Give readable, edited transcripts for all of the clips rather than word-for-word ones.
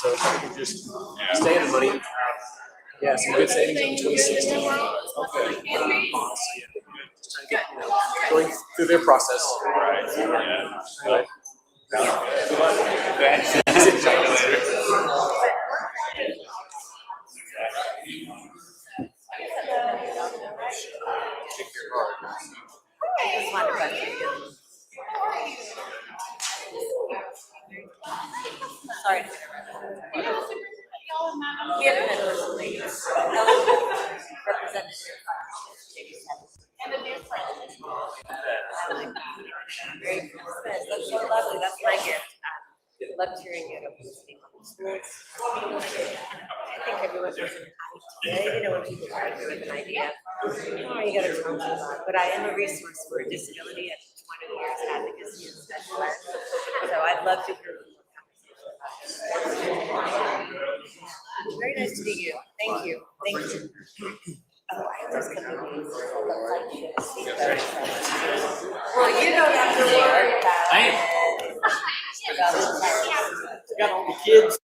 so if I can just stay in the money. Yeah, some good savings in 2016. Okay. Just trying to get, going through their process. Right. Yeah. Anyway. Good luck. Sorry. We haven't met those ladies. Representative. And a dear friend. That's so lovely. That's my gift. Loved hearing it. Listening on the schools. I think everyone was today, when people try to do an idea. Oh, you got to tell me about it. But I am a resource for disability at 20 years advocacy and special ed. So I'd love to hear more conversation about this. Very nice to meet you. Thank you. Thank you. Oh, I have this coming. Well, you don't have to worry about it. I got all the kids.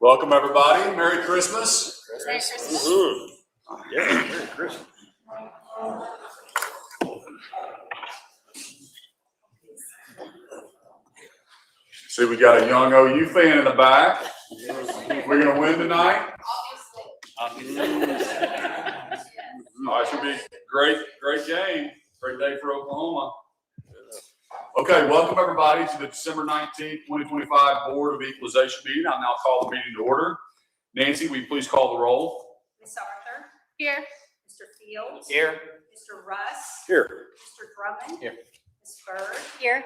Welcome, everybody. Merry Christmas. Merry Christmas. Yeah, Merry Christmas. See, we got a young OU fan in the back. We're going to win tonight. Oh, it should be a great game. Great day for Oklahoma. Okay, welcome everybody to the December 19th, 2025 Board of Equalization meeting. I'll now call the meeting to order. Nancy, will you please call the roll? Miss Arthur? Here. Mr. Fields? Here. Mr. Russ? Here. Mr. Drummond? Here. Ms. Byrd? Here.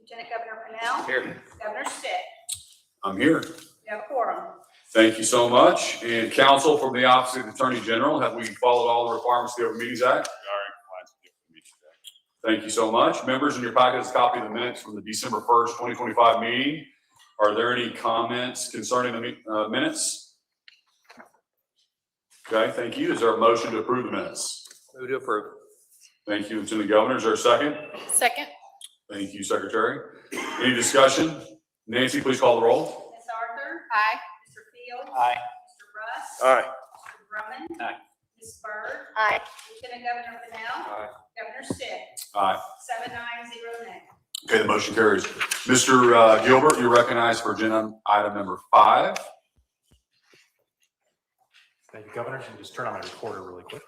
Lieutenant Governor Purnell? Here. Governor Stitt? I'm here. We have a quorum. Thank you so much. And counsel from the Office of the Attorney General, have we followed all the requirements of the Open Meetings Act? Thank you so much. Members, in your packet is a copy of the minutes from the December 1st, 2025 meeting. Are there any comments concerning the minutes? Okay, thank you. Is there a motion to approve the minutes? Move to approve. Thank you, Lieutenant Governor. Is there a second? Second. Thank you, Secretary. Any discussion? Nancy, please call the roll. Ms. Arthur? Aye. Mr. Fields? Aye. Mr. Russ? Aye. Mr. Drummond? Aye. Ms. Byrd? Aye. Lieutenant Governor Purnell? Aye. Governor Stitt? Aye. 7 ayes, 0 nays. Okay, the motion carries. Mr. Gilbert, you're recognized for agenda item number 5. Thank you, Governor. Let me just turn on my recorder really quick.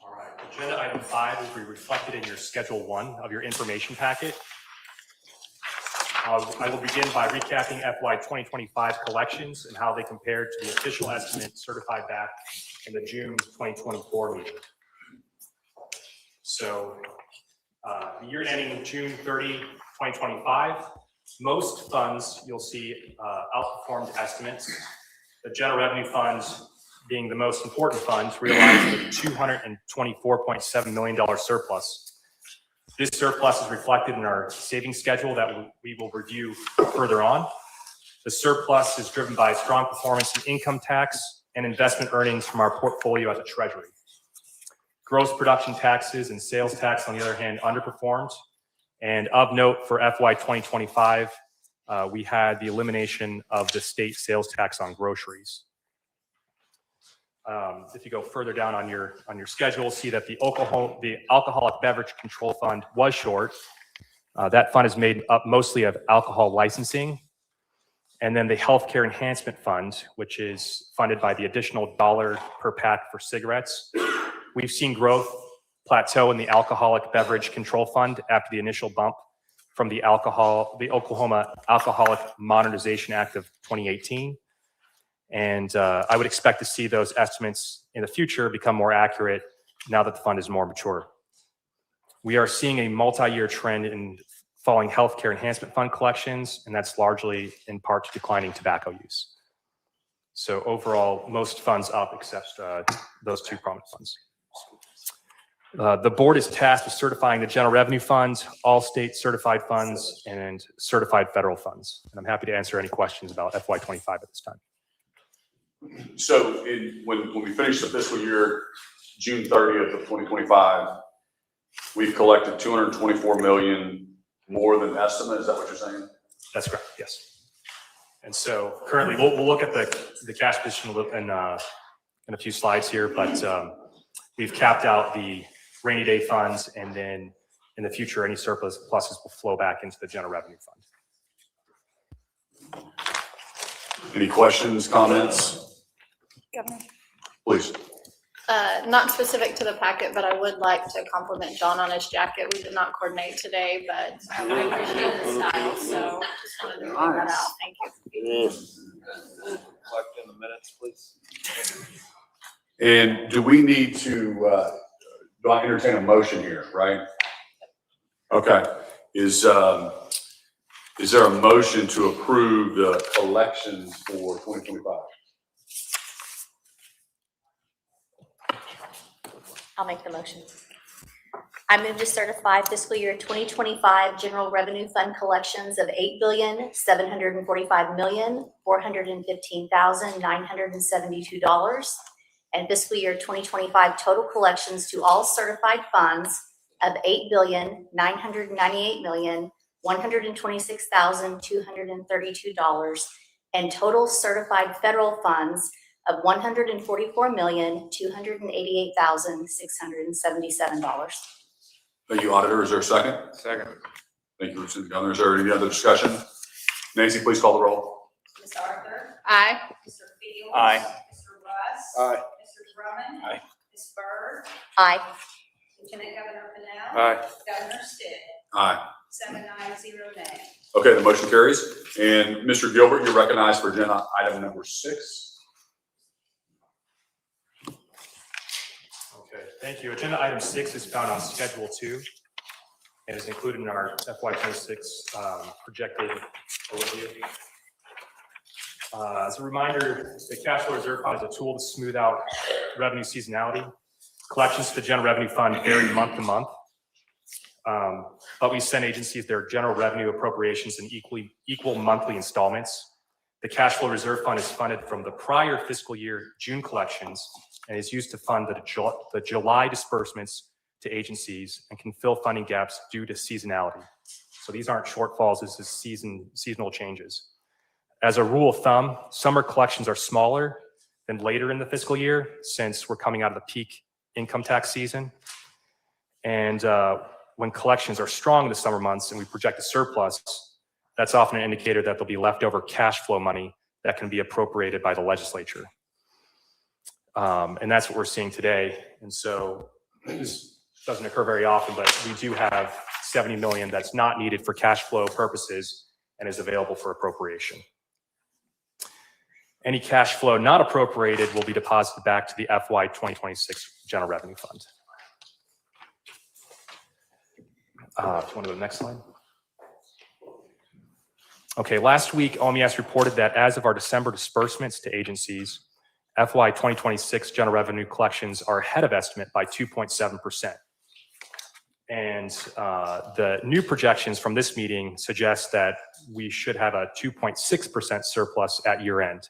All right, agenda item 5 will be reflected in your Schedule 1 of your information packet. I will begin by recapping FY 2025 collections and how they compare to the official estimate certified back in the June 2024 meeting. So the year ending June 30, 2025, most funds you'll see outperformed estimates. The general revenue funds, being the most important funds, realized a $224.7 million surplus. This surplus is reflected in our savings schedule that we will review further on. The surplus is driven by strong performance in income tax and investment earnings from our portfolio at the Treasury. Gross production taxes and sales tax, on the other hand, underperformed. And of note for FY 2025, we had the elimination of the state sales tax on groceries. If you go further down on your schedule, see that the Alcoholic Beverage Control Fund was short. That fund is made up mostly of alcohol licensing. And then the Healthcare Enhancement Fund, which is funded by the additional $1 per pack for cigarettes. We've seen growth plateau in the Alcoholic Beverage Control Fund after the initial bump from the Oklahoma Alcoholic Modernization Act of 2018. And I would expect to see those estimates in the future become more accurate now that the fund is more mature. We are seeing a multi-year trend in falling healthcare enhancement fund collections, and that's largely in part to declining tobacco use. So overall, most funds up except those two prominent funds. The board is tasked with certifying the general revenue funds, all state certified funds, and certified federal funds. And I'm happy to answer any questions about FY25 at this time. So when we finish the fiscal year, June 30th of 2025, we've collected $224 million more than estimate. Is that what you're saying? That's correct, yes. And so currently, we'll look at the cash position in a few slides here, but we've capped out the rainy day funds, and then in the future, any surplus pluses will flow back into the general revenue fund. Any questions, comments? Governor. Please. Not specific to the packet, but I would like to compliment John on his jacket. We did not coordinate today, but I appreciate the style, so just wanted to point that out. Thank you. Collect in the minutes, please. And do we need to, do I entertain a motion here, right? Okay. Is there a motion to approve the collections for 2025? I'll make the motion. I move to certify fiscal year 2025 general revenue fund collections of $8,745,415,972 and fiscal year 2025 total collections to all certified funds of $8,998,126,232 and total certified federal funds of $144,288,677. Thank you, Auditor. Is there a second? Second. Thank you, Mr. Gunner. Is there any other discussion? Nancy, please call the roll. Ms. Arthur? Aye. Mr. Fields? Aye. Mr. Russ? Aye. Mr. Drummond? Aye. Ms. Byrd? Aye. Lieutenant Governor Fennell? Aye. Governor Stitt? Aye. 7 ayes, 0 nays. Okay, the motion carries. And Mr. Gilbert, you're recognized for agenda item number 6. Okay, thank you. Agenda item 6 is found on Schedule 2 and is included in our FY26 projected overview. As a reminder, the cash flow reserve fund is a tool to smooth out revenue seasonality. Collections to the general revenue fund vary month to month, but we send agencies their general revenue appropriations in equal monthly installments. The cash flow reserve fund is funded from the prior fiscal year June collections and is used to fund the July disbursements to agencies and can fill funding gaps due to seasonality. So these aren't shortfalls, this is seasonal changes. As a rule of thumb, summer collections are smaller than later in the fiscal year since we're coming out of the peak income tax season. And when collections are strong in the summer months and we project a surplus, that's often an indicator that there'll be leftover cash flow money that can be appropriated by the legislature. And that's what we're seeing today. And so this doesn't occur very often, but we do have $70 million that's not needed for cash flow purposes and is available for appropriation. Any cash flow not appropriated will be deposited back to the FY 2026 General Revenue Fund. If you want to go to the next slide. Okay, last week, OMES reported that as of our December disbursements to agencies, FY 2026 general revenue collections are ahead of estimate by 2.7%. And the new projections from this meeting suggest that we should have a 2.6% surplus at year end.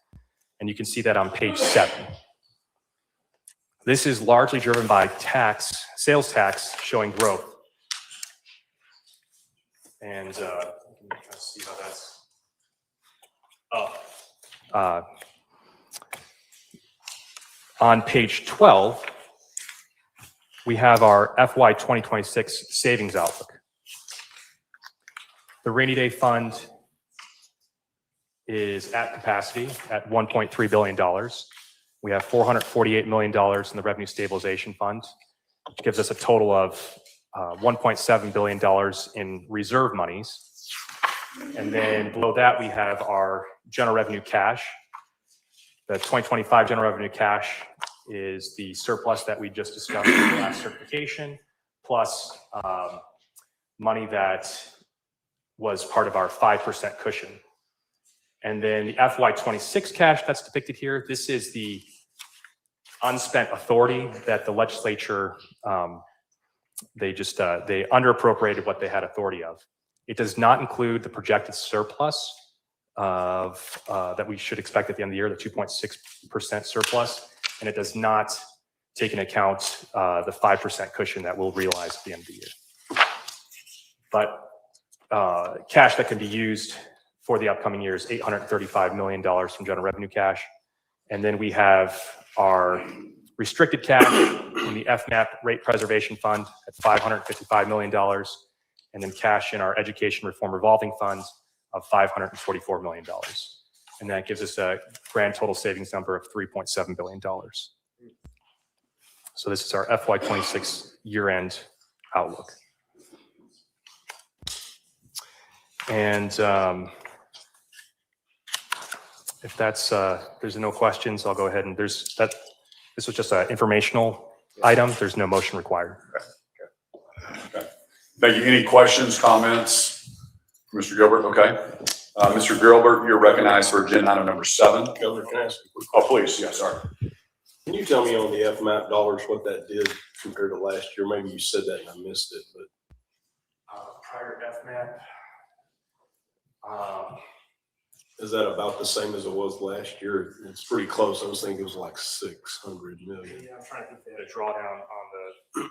And you can see that on page 7. This is largely driven by sales tax showing growth. And you can kind of see how that's up. On page 12, we have our FY 2026 savings outlook. The rainy day fund is at capacity at $1.3 billion. We have $448 million in the revenue stabilization fund, which gives us a total of $1.7 billion in reserve monies. And then below that, we have our general revenue cash. The 2025 general revenue cash is the surplus that we just discussed in the last certification, plus money that was part of our 5% cushion. And then the FY26 cash that's depicted here, this is the unspent authority that the legislature, they underappropriated what they had authority of. It does not include the projected surplus of that we should expect at the end of the year, the 2.6% surplus, and it does not take into account the 5% cushion that we'll realize at the end of the year. But cash that can be used for the upcoming year is $835 million from general revenue cash. And then we have our restricted cash in the FMAP rate preservation fund at $555 million, and then cash in our education reform revolving fund of $544 million. And that gives us a grand total savings number of $3.7 billion. So this is our FY26 year-end outlook. And if there's no questions, I'll go ahead and this was just an informational item. There's no motion required. Okay. Thank you. Any questions, comments for Mr. Gilbert? Okay. Mr. Gilbert, you're recognized for agenda item number 7. Governor, can I ask a quick Oh, please. Yeah, sorry. Can you tell me on the FMAP dollars what that did compared to last year? Maybe you said that and I missed it, but. Prior to FMAP, Is that about the same as it was last year? It's pretty close. I was thinking it was like 600 million. Yeah, I'm trying to think they had a drawdown on the.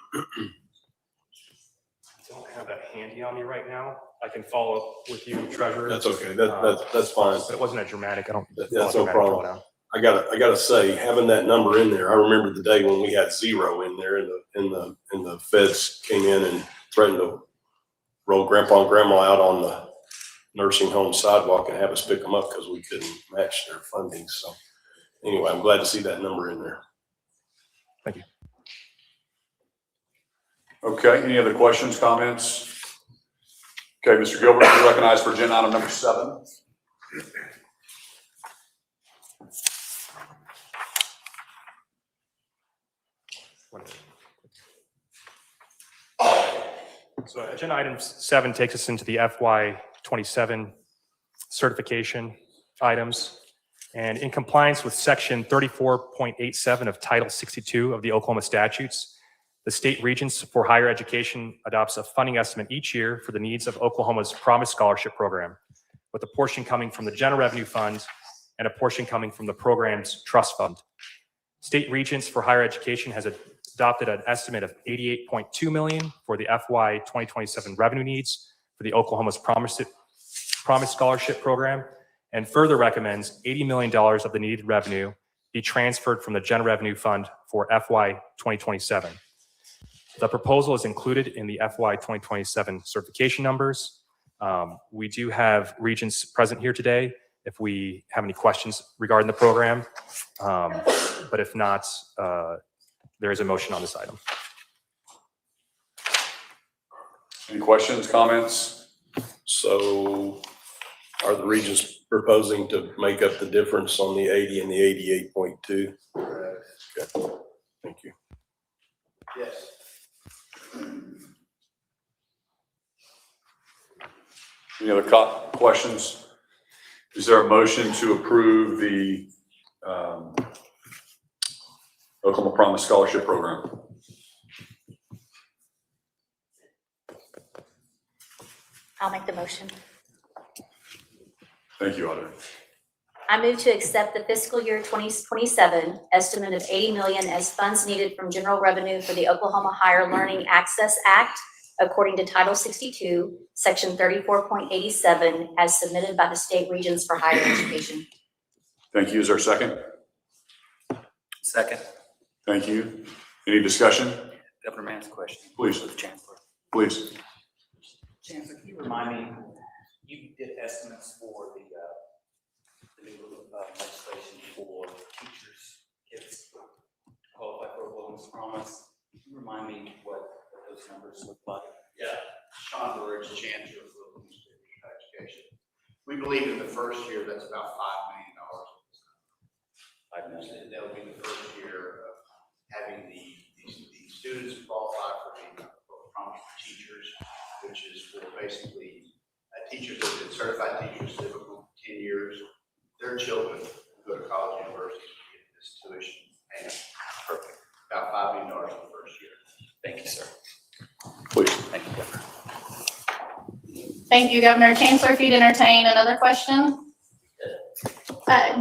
I don't have that handy on me right now. I can follow up with you, Treasurer. That's okay. That's fine. But it wasn't a dramatic, I don't. That's not a no dramatic problem. drawdown. I gotta say, having that number in there, I remember the day when we had 0 in there and the feds came in and threatened to roll grandpa and grandma out on the nursing home sidewalk and have us pick them up because we couldn't match their funding. So anyway, I'm glad to see that number in there. Thank you. Okay, any other questions, comments? Okay, Mr. Gilbert, you're recognized for agenda item number 7. So agenda item 7 takes us into the FY27 certification items. And in compliance with section 34.87 of Title 62 of the Oklahoma statutes, the state Regents for Higher Education adopts a funding estimate each year for the needs of Oklahoma's Promise Scholarship Program, with a portion coming from the General Revenue Fund and a portion coming from the program's trust fund. State Regents for Higher Education has adopted an estimate of $88.2 million for the FY 2027 revenue needs for the Oklahoma's Promise Scholarship Program, and further recommends $80 million of the needed revenue be transferred from the General Revenue Fund for FY 2027. The proposal is included in the FY 2027 certification numbers. We do have Regents present here today if we have any questions regarding the program. But if not, there is a motion on this item. Any questions, comments? So are the Regents proposing to make up the difference on the 80 and the 88.2? Okay. Thank you. Yes. Any other questions? Is there a motion to approve the Oklahoma Promise Scholarship Program? I'll make the motion. Thank you, Auditor. I move to accept the fiscal year 2027 estimate of $80 million as funds needed from general revenue for the Oklahoma Higher Learning Access Act according to Title 62, Section 34.87, as submitted by the State Regents for Higher Education. Thank you. Is there a second? Second. Thank you. Any discussion? Governor Mann's question. Please. For the Chancellor. Please. Chancellor, can you remind me, you did estimates for the new legislation for teachers, kids qualified for Oklahoma's Promise. Can you remind me what those numbers look like? Yeah, Sean Burridge, Chancellor of Oklahoma State Education. We believe in the first year, that's about $5 million. And that will be the first year of having the students qualify for the Promise for Teachers, which is for basically teachers that have been certified teachers that have been 10 years. Their children go to college, universities, and get this tuition payment. Perfect. About $5 million in the first year. Thank you, sir. Please. Thank you, Governor. Thank you, Governor. Chancellor, if you'd entertain another question?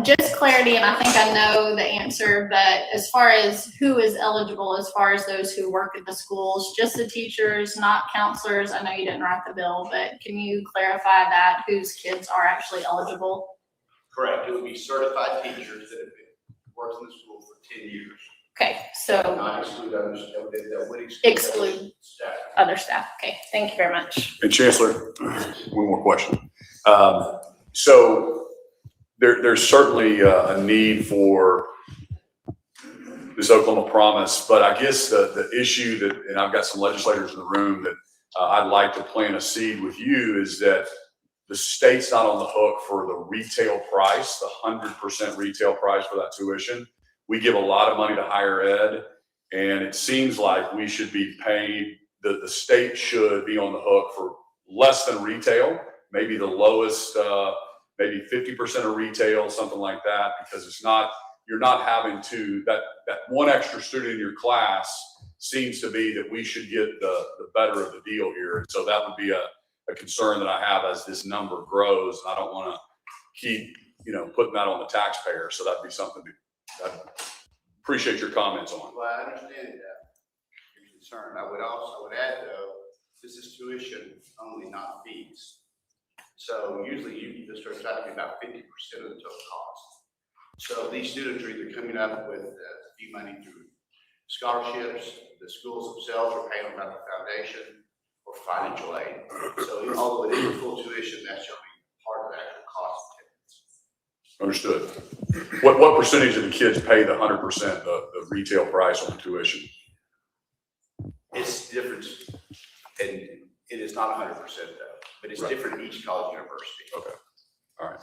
Just clarity, and I think I know the answer, but as far as who is eligible, as far as those who work at the schools, just the teachers, not counselors? I know you didn't write the bill, but can you clarify that, whose kids are actually eligible? Correct. It would be certified teachers that have been working in the school for 10 years. Okay, so Not exclude others, that would exclude staff. other staff. Okay, thank you very much. And Chancellor, one more question. So there's certainly a need for this Oklahoma Promise, but I guess the issue that, and I've got some legislators in the room that I'd like to plant a seed with you, is that the state's not on the hook for the retail price, the 100% retail price for that tuition. We give a lot of money to higher ed, and it seems like we should be paid, the state should be on the hook for less than retail, maybe the lowest, maybe 50% of retail, something like that, because it's not, you're not having to, that one extra student in your class seems to be that we should get the better of the deal here. And so that would be a concern that I have as this number grows. I don't want to keep, putting that on the taxpayer. So that'd be something I'd appreciate your comments on. Well, I understand your concern. I would add though, this is tuition only, not fees. So usually you just start trying to be about 50% of the total cost. So these students are either coming up with fee money through scholarships, the schools themselves are paying about the foundation, or financial aid. So although it is full tuition, that's only part of the actual cost of attendance. Understood. What percentage of the kids pay the 100% the retail price on the tuition? It's different, and it is not 100% though, but it's different in each college university. Okay. All right.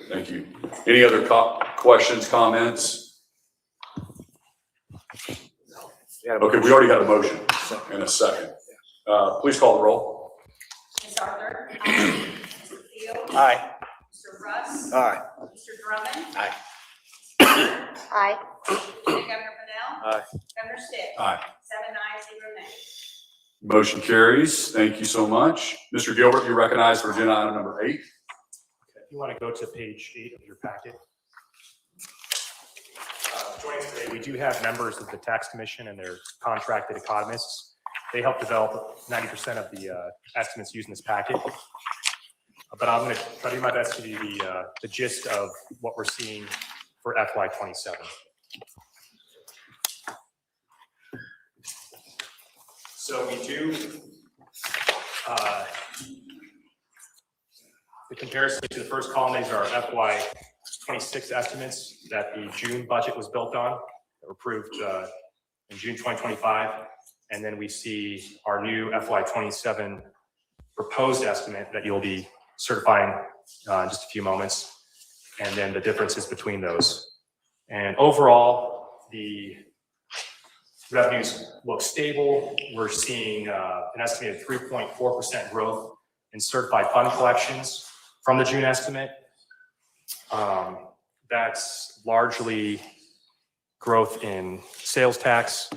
Thank you. Any other questions, comments? Okay, we already got a motion and a second. Please call the roll. Ms. Arthur? Mr. Fields? Aye. Mr. Russ? Aye. Mr. Drummond? Aye. Aye. Lieutenant Governor Fennell? Aye. Governor Stitt? Aye. 7 ayes, 0 nays. Motion carries. Thank you so much. Mr. Gilbert, you're recognized for agenda item number 8. If you want to go to page 8 of your packet. Joining us today, we do have members of the Tax Commission and their contracted economists. They help develop 90% of the estimates used in this packet. But I'm going to try to do my best to do the gist of what we're seeing for FY27. So we do, the comparison to the first column, these are FY26 estimates that the June budget was built on, that were approved in June 2025. And then we see our new FY27 proposed estimate that you'll be certifying in just a few moments, and then the differences between those. And overall, the revenues look stable. We're seeing an estimated 3.4% growth in certified fund collections from the June estimate. That's largely growth in sales tax.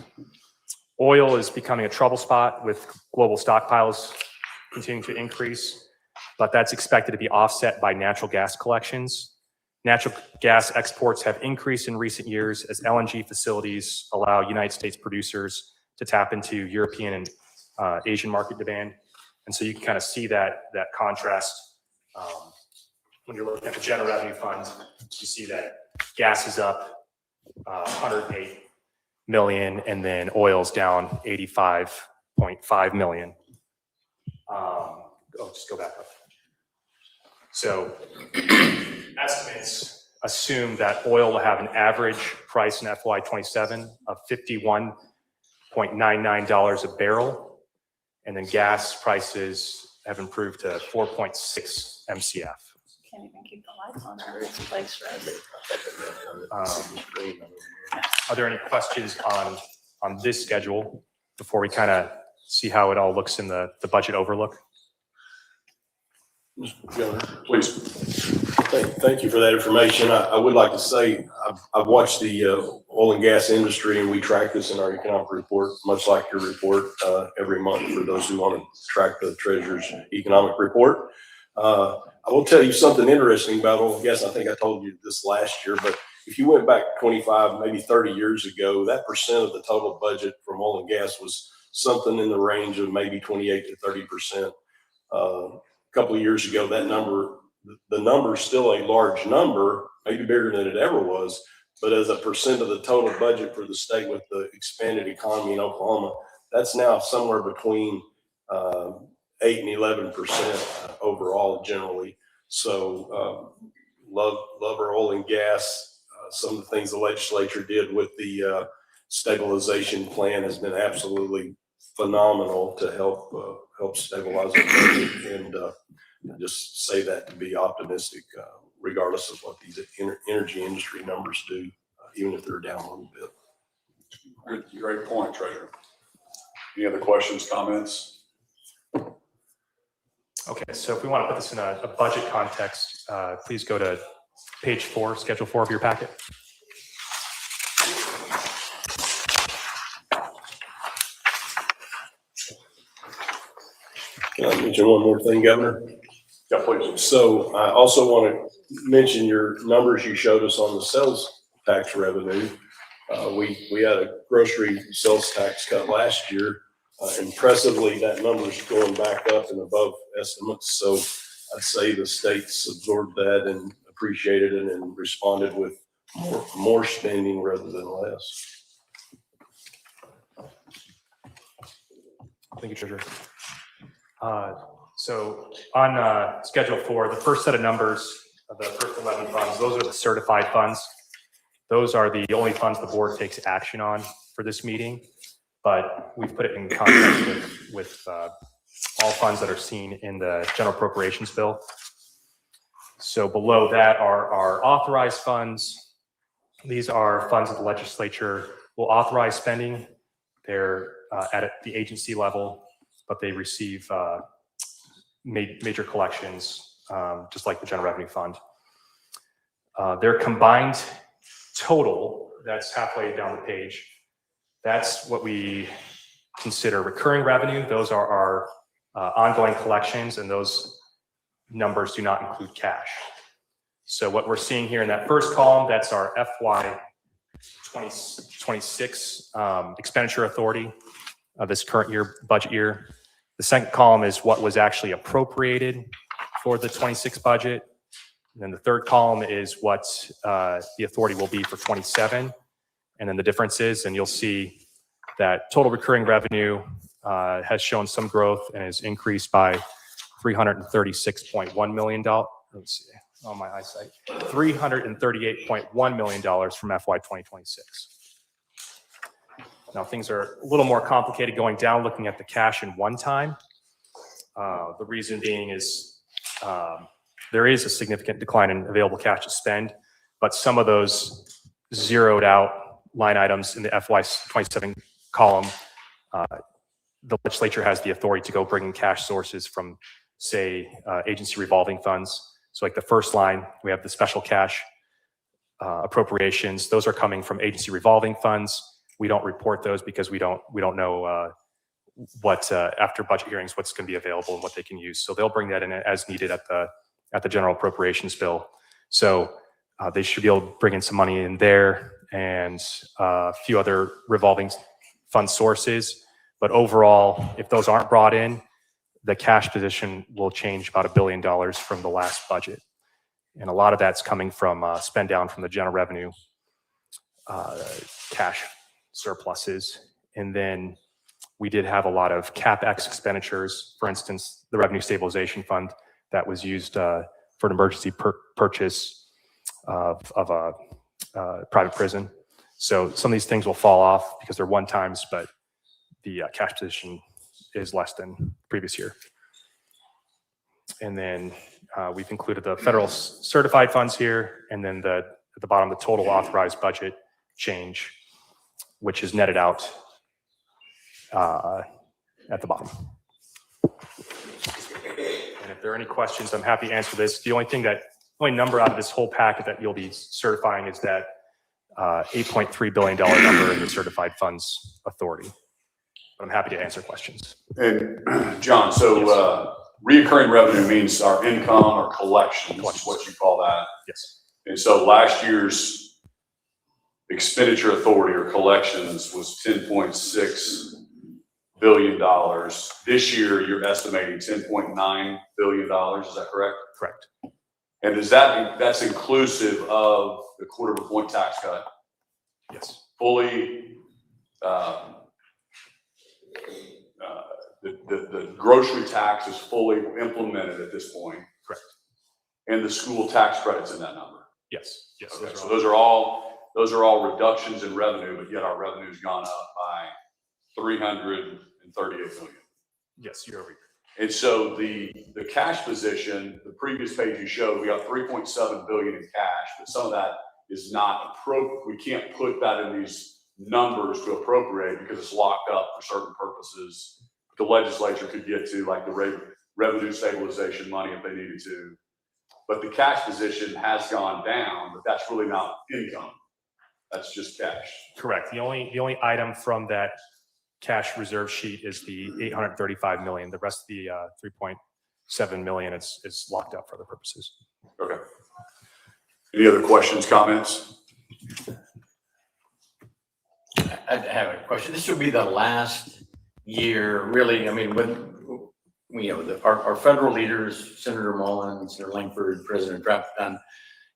Oil is becoming a trouble spot with global stockpiles continuing to increase, but that's expected to be offset by natural gas collections. Natural gas exports have increased in recent years as LNG facilities allow United States producers to tap into European and Asian market demand. And so you can kind of see that contrast when you're looking at the general revenue fund. You see that gas is up 108 million, and then oil's down 85.5 million. Just go back up. So estimates assume that oil will have an average price in FY27 of $51.99 a barrel, and then gas prices have improved to 4.6 MCF. Can't even keep the lights on our place, Are there any questions on this schedule before we kind of see how it all looks in the budget overlook? Mr. Governor, Please. thank you for that information. I would like to say I've watched the oil and gas industry, and we track this in our economic report, much like your report, every month for those who want to track the Treasurer's economic report. I will tell you something interesting about oil and gas. I think I told you this last year, but if you went back 25, maybe 30 years ago, that percent of the total budget from oil and gas was something in the range of maybe 28 to 30%. A couple of years ago, that number, the number is still a large number, maybe bigger than it ever was, but as a percent of the total budget for the state with the expanded economy in Oklahoma, that's now somewhere between 8 and 11% overall generally. So love our oil and gas. Some of the things the legislature did with the stabilization plan has been absolutely phenomenal to help stabilize the budget, and just say that to be optimistic, regardless of what these energy industry numbers do, even if they're down a little bit. Great point, Treasurer. Any other questions, comments? Okay, so if we want to put this in a budget context, please go to page 4, schedule 4 of your packet. Can I mention one more thing, Governor? Yeah, please. So I also want to mention your numbers you showed us on the sales tax revenue. We had a grocery sales tax cut last year. Impressively, that number's going back up and above estimates. So I'd say the state's absorbed that and appreciated it and responded with more spending rather than less. Thank you, Treasurer. So on Schedule 4, the first set of numbers of the first 11 funds, those are the certified funds. Those are the only funds the board takes action on for this meeting, but we've put it in context with all funds that are seen in the general appropriations bill. So below that are our authorized funds. These are funds that the legislature will authorize spending. They're at the agency level, but they receive major collections, just like the general revenue fund. Their combined total, that's halfway down the page, that's what we consider recurring revenue. Those are our ongoing collections, and those numbers do not include cash. So what we're seeing here in that first column, that's our FY 2026 expenditure authority of this current year, budget year. The second column is what was actually appropriated for the 26 budget. And then the third column is what the authority will be for 27. And then the differences, and you'll see that total recurring revenue has shown some growth and has increased by $336.1 million. Let's see, on my eyesight, $338.1 million from FY 2026. Now things are a little more complicated going down, looking at the cash in one time. The reason being is there is a significant decline in available cash to spend, but some of those zeroed out line items in the FY 27 column, the legislature has the authority to go bring in cash sources from, say, agency revolving funds. So like the first line, we have the special cash appropriations. Those are coming from agency revolving funds. We don't report those because we don't know what after budget hearings what's going to be available and what they can use. So they'll bring that in as needed at the general appropriations bill. So they should be able to bring in some money in there and a few other revolving fund sources. But overall, if those aren't brought in, the cash position will change about $1 billion from the last budget. And a lot of that's coming from spend down from the general revenue cash surpluses. And then we did have a lot of CapEx expenditures. For instance, the Revenue Stabilization Fund that was used for an emergency purchase of a private prison. So some of these things will fall off because they're one times, but the cash position is less than previous year. And then we've included the federal certified funds here, and then at the bottom, the total authorized budget change, which is netted out at the bottom. And if there are any questions, I'm happy to answer this. The only number out of this whole packet that you'll be certifying is that $8.3 billion number in the certified funds authority. But I'm happy to answer questions. And John, so reoccurring revenue means our income or collections, is what you call that. Yes. And so last year's expenditure authority or collections was $10.6 billion. This year, you're estimating $10.9 billion. Is that correct? Correct. And that's inclusive of the quarter of a point tax cut? Yes. Fully, the grocery tax is fully implemented at this point. Correct. And the school tax credits in that number. Yes. Yes. Okay, so those are all reductions in revenue, but yet our revenue's gone up by $338 million. Yes, year over year. And so the cash position, the previous page you showed, we got $3.7 billion in cash, but some of that is not we can't put that in these numbers to appropriate because it's locked up for certain purposes. The legislature could get to, like the revenue stabilization money if they needed to. But the cash position has gone down, but that's really not income. That's just cash. Correct. The only item from that cash reserve sheet is the $835 million. The rest of the 7 million is locked up for other purposes. Okay. Any other questions, comments? I have a question. This will be the last year, really, I mean, our federal leaders, Senator Mullen, Senator Langford, President Trump,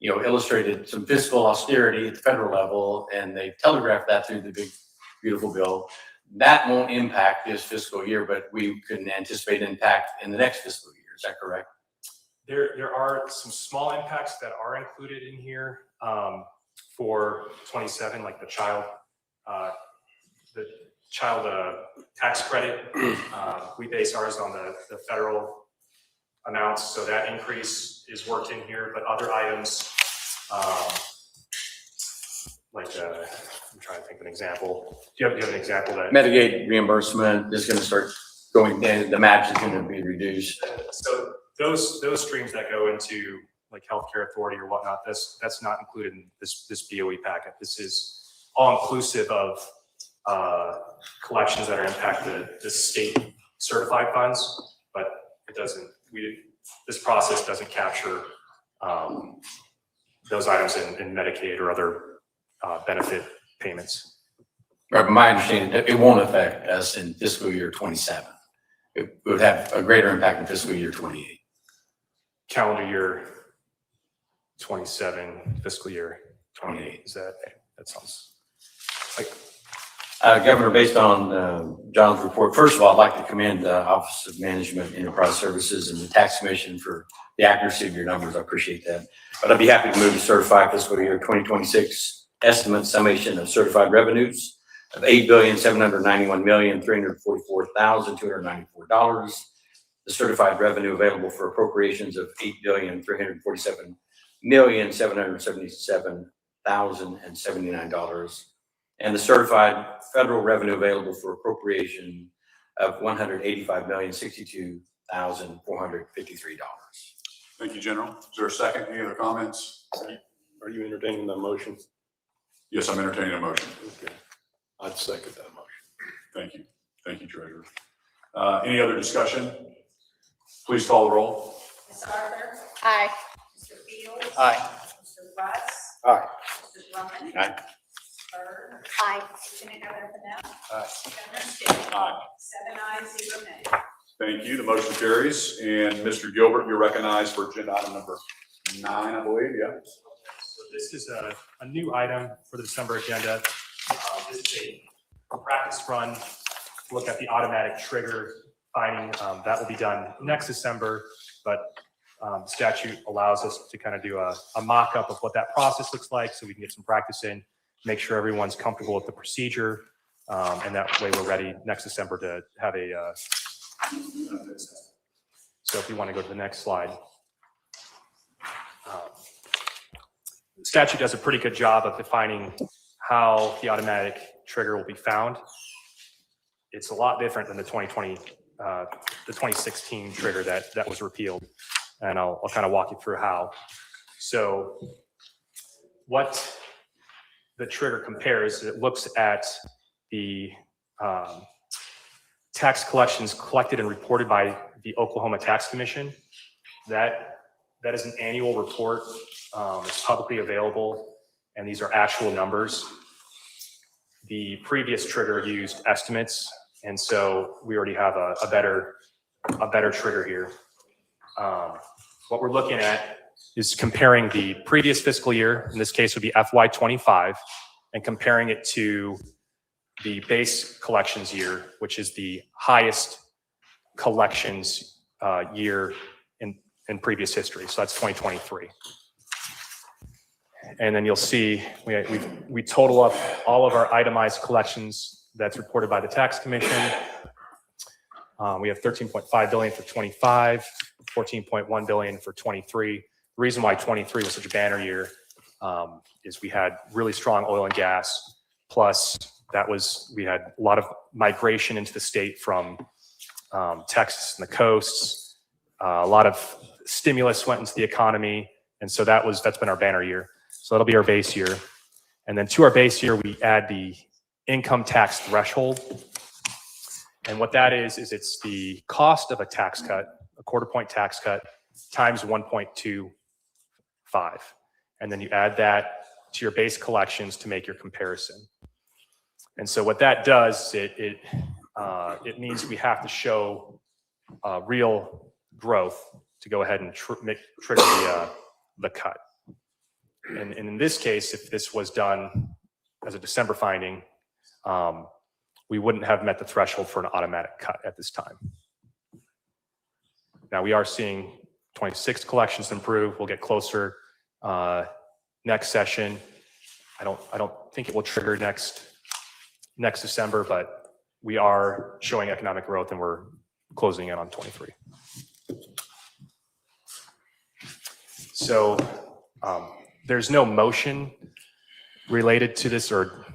illustrated some fiscal austerity at the federal level, and they telegraphed that through the big, beautiful bill. That won't impact this fiscal year, but we can anticipate impact in the next fiscal year. Is that correct? There are some small impacts that are included in here for 27, like the child tax credit. We base ours on the federal amounts, so that increase is worked in here. But other items, like I'm trying to think of an example. Do you have an example that? Medicaid reimbursement is going to start going down. The match is going to be reduced. So those streams that go into like healthcare authority or whatnot, that's not included in this BOE packet. This is all inclusive of collections that are impacted the state certified funds, but it doesn't. This process doesn't capture those items in Medicaid or other benefit payments. Right, my understanding, it won't affect us in fiscal year 27. It would have a greater impact in fiscal year 28. Calendar year 27, fiscal year 28. Is that sounds like? Governor, based on John's report, first of all, I'd like to commend the Office of Management and Enterprise Services and the Tax Commission for the accuracy of your numbers. I appreciate that. But I'd be happy to move to certify fiscal year 2026 estimate summation of certified revenues of $8,791,344,294. The certified revenue available for appropriations of $8,347,777,079. And the certified federal revenue available for appropriation of $185,062,453. Thank you, General. Is there a second? Any other comments? Are you entertaining the motion? Yes, I'm entertaining a motion. Okay. I'd second that motion. Thank you. Thank you, Treasurer. Any other discussion? Please call the roll. Ms. Arthur? Aye. Mr. Fields? Aye. Mr. Russ? Aye. Mr. Drummond? Aye. Byrd? Aye. Lieutenant Governor Fennell? Aye. Governor Stitt? Aye. 7 ayes, 0 nays. Thank you. The motion carries. And Mr. Gilbert, you're recognized for agenda item number 9, I believe. Yeah. So this is a new item for the December agenda. This is a practice run. Look at the automatic trigger finding. That will be done next December, but statute allows us to kind of do a mock-up of what that process looks like so we can get some practice in, make sure everyone's comfortable with the procedure, and that way we're ready next December to have a so if you want to go to the next slide. The statute does a pretty good job of defining how the automatic trigger will be found. It's a lot different than the 2016 trigger that was repealed, and I'll kind of walk you through how. So what the trigger compares, it looks at the tax collections collected and reported by the Oklahoma Tax Commission. That is an annual report. It's publicly available, and these are actual numbers. The previous trigger used estimates, and so we already have a better trigger here. What we're looking at is comparing the previous fiscal year, in this case would be FY25, and comparing it to the base collections year, which is the highest collections year in previous history. So that's 2023. And then you'll see we total up all of our itemized collections that's reported by the tax commission. We have 13.5 billion for 25, 14.1 billion for 23. The reason why 23 was such a banner year is we had really strong oil and gas, plus we had a lot of migration into the state from Texas and the coasts. A lot of stimulus went into the economy, and so that's been our banner year. So that'll be our base year. And then to our base year, we add the income tax threshold. And what that is it's the cost of a tax cut, a quarter point tax cut, times 1.25. And then you add that to your base collections to make your comparison. And so what that does, it means we have to show real growth to go ahead and trigger the cut. And in this case, if this was done as a December finding, we wouldn't have met the threshold for an automatic cut at this time. Now we are seeing 26 collections improve. We'll get closer next session. I don't think it will trigger next December, but we are showing economic growth and we're closing in on 23. So there's no motion related to this or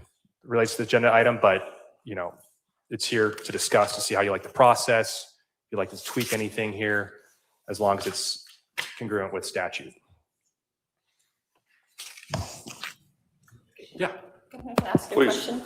relates to the agenda item, but it's here to discuss to see how you like the process. If you'd like to tweak anything here, as long as it's congruent with statute. Yeah. Can I ask a Please. question?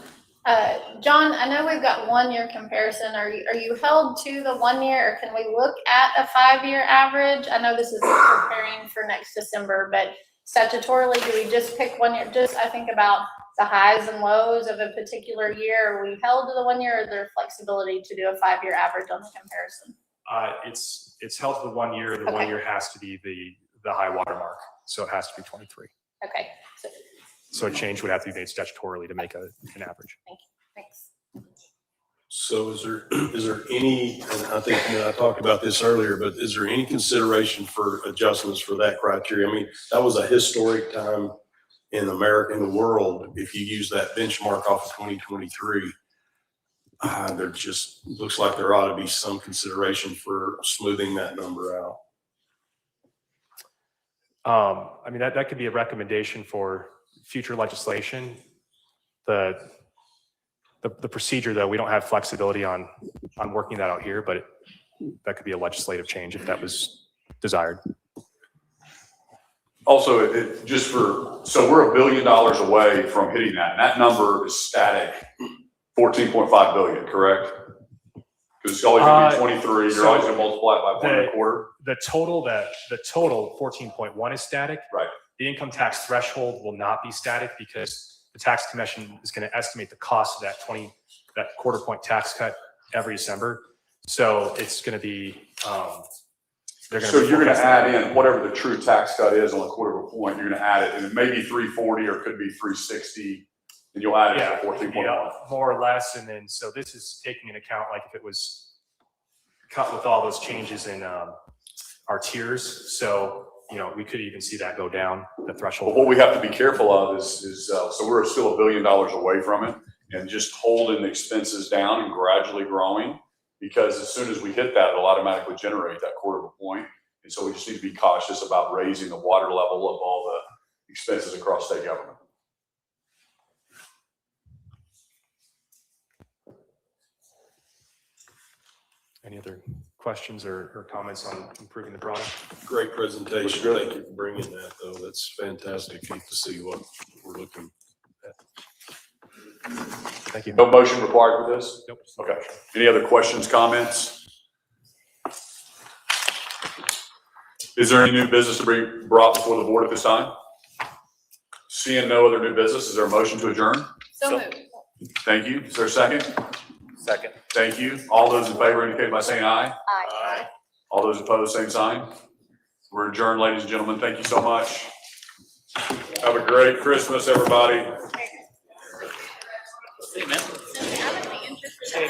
John, I know we've got 1 year comparison. Are you held to the 1 year, or can we look at a 5-year average? I know this is preparing for next December, but statutorily, do we just pick 1 year? Just I think about the highs and lows of a particular year. Are we held to the 1 year, or is there flexibility to do a 5-year average on the comparison? It's held to the 1 year. The 1 year has to be the high water mark, so it has to be 23. Okay, So a change would have to be made statutorily to make an average. thanks. So is there any, and I think I talked about this earlier, but is there any consideration for adjustments for that criteria? I mean, that was a historic time in America, in the world. If you use that benchmark off of 2023, there just looks like there ought to be some consideration for smoothing that number out. I mean, that could be a recommendation for future legislation. The procedure, though, we don't have flexibility on working that out here, but that could be a legislative change if that was desired. Also, so we're $1 billion away from hitting that, and that number is static, 14.5 billion, correct? Because it's always gonna be 23, you're always gonna multiply it by 1.25. The total 14.1 is static. Right. The income tax threshold will not be static because the tax commission is going to estimate the cost of that quarter point tax cut every December. So it's going to be, So you're gonna add in whatever the true tax cut is on a quarter of a point, you're gonna add it, and it may be 340 or it could be 360, and you'll add it yeah, to 14.1. more or less. And then, so this is taking into account, like if it was cut with all those changes in our tiers. So, we could even see that go down the But threshold. what we have to be careful of is so we're still $1 billion away from it, and just holding the expenses down and gradually growing, because as soon as we hit that, it'll automatically generate that quarter of a point. And so we just need to be cautious about raising the water level of all the expenses across state government. Any other questions or comments on improving the product? Great presentation. Thank you for bringing that, though. That's fantastic. Good to see what we're looking at. Thank you. No motion required for this? Nope. Okay. Any other questions, comments? Is there any new business to be brought before the board at this time? Seeing no other new business, is there a motion to adjourn? So moved. Thank you. Is there a second? Second. Thank you. All those in favor indicate by saying aye. Aye. All those opposed, same sign. We're adjourned, ladies and gentlemen. Thank you so much. Have a great Christmas, everybody. See you, man. I would be interested in